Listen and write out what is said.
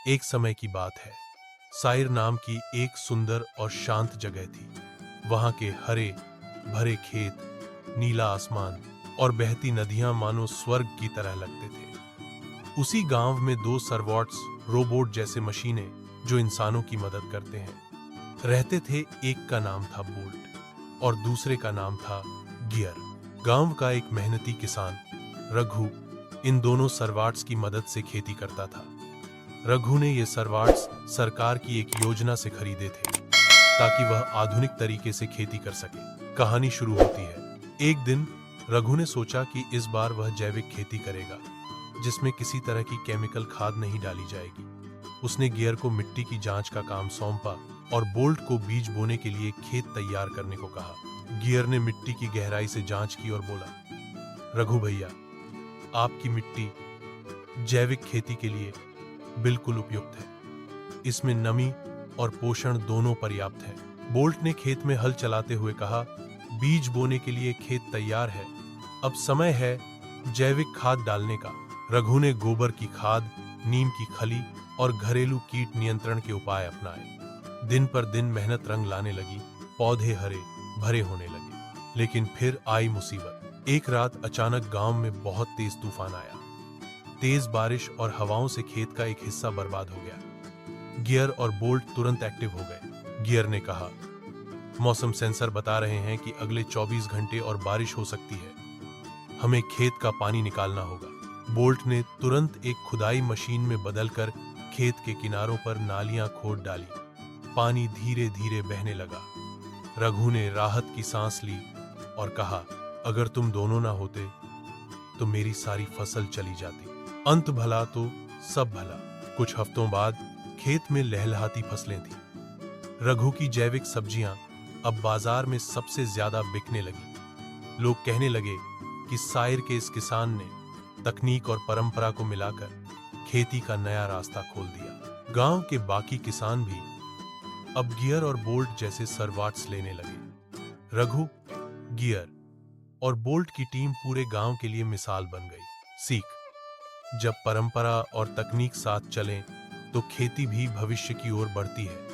एक समय की बात है। साइर नाम की एक सुंदर और शांत जगह थी। वहां के हरे भरे खेत, नीला आसमान और बहती नदियां मानो स्वर्ग की तरह लगते थे। उसी गांव में दो सर्वॉट्स, रोबोट जैसे मशीनें जो इंसानों की मदद करते हैं, रहते थे। एक का नाम था बोल्ट और दूसरे का नाम था गियर। गांव का एक मेहनती किसान रघु इन दोनों सर्वाट्स की मदद से खेती करता था। रघु ने ये सर्वाट्स सरकार की एक योजना से खरीदे थे ताकि वह आधुनिक तरीके से खेती कर सके। कहानी शुरू होती है। एक दिन रघु ने सोचा कि इस बार वह जैविक खेती करेगा, जिसमें किसी तरह की केमिकल खाद नहीं डाली जाएगी। उसने गियर को मिट्टी की जांच का काम सौंपा और बोल्ट को बीज बोने के लिए खेत तैयार करने को कहा। गियर ने मिट्टी की गहराई से जांच की और बोला, रघु भैया, आपकी मिट्टी जैविक खेती के लिए बिल्कुल उपयुक्त है। इसमें नमी और पोषण दोनों पर्याप्त है। बोल्ट ने खेत में हल चलाते हुए कहा, बीज बोने के लिए खेत तैयार है, अब समय है जैविक खाद डालने का। रघु ने गोबर की खाद, नीम की खली और घरेलू कीट नियंत्रण के उपाय अपनाए। दिन पर दिन मेहनत रंग लाने लगी, पौधे हरे भरे होने लगे। लेकिन फिर आई मुसीबत। एक रात अचानक गांव में बहुत तेज तूफान आया। तेज बारिश और हवाओं से खेत का एक हिस्सा बर्बाद हो गया। गियर और बोल्ट तुरंत एक्टिव हो गए। गियर ने कहा, मौसम सेंसर बता रहे हैं कि अगले 24 घंटे और बारिश हो सकती है, हमें खेत का पानी निकालना होगा। बोल्ट ने तुरंत एक खुदाई मशीन में बदलकर खेत के किनारों पर नालियां खोद डाली। पानी धीरे धीरे बहने लगा। रघु ने राहत की सांस ली और कहा, अगर तुम दोनों ना होते तो मेरी सारी फसल चली जाती। अंत भला तो सब भला। कुछ हफ्तों बाद खेत में लहलहाती फसलें थीं। रघु की जैविक सब्जियां अब बाजार में सबसे ज्यादा बिकने लगी। लोग कहने लगे कि साइर के इस किसान ने तकनीक और परंपरा को मिलाकर खेती का नया रास्ता खोल दिया। गांव के बाकी किसान भी अब गियर और बोल्ट जैसे सर्वाट्स लेने लगे। रघु, गियर और बोल्ट की टीम पूरे गांव के लिए मिसाल बन गई। सीख: जब परंपरा और तकनीक साथ चलें तो खेती भी भविष्य की ओर बढ़ती है।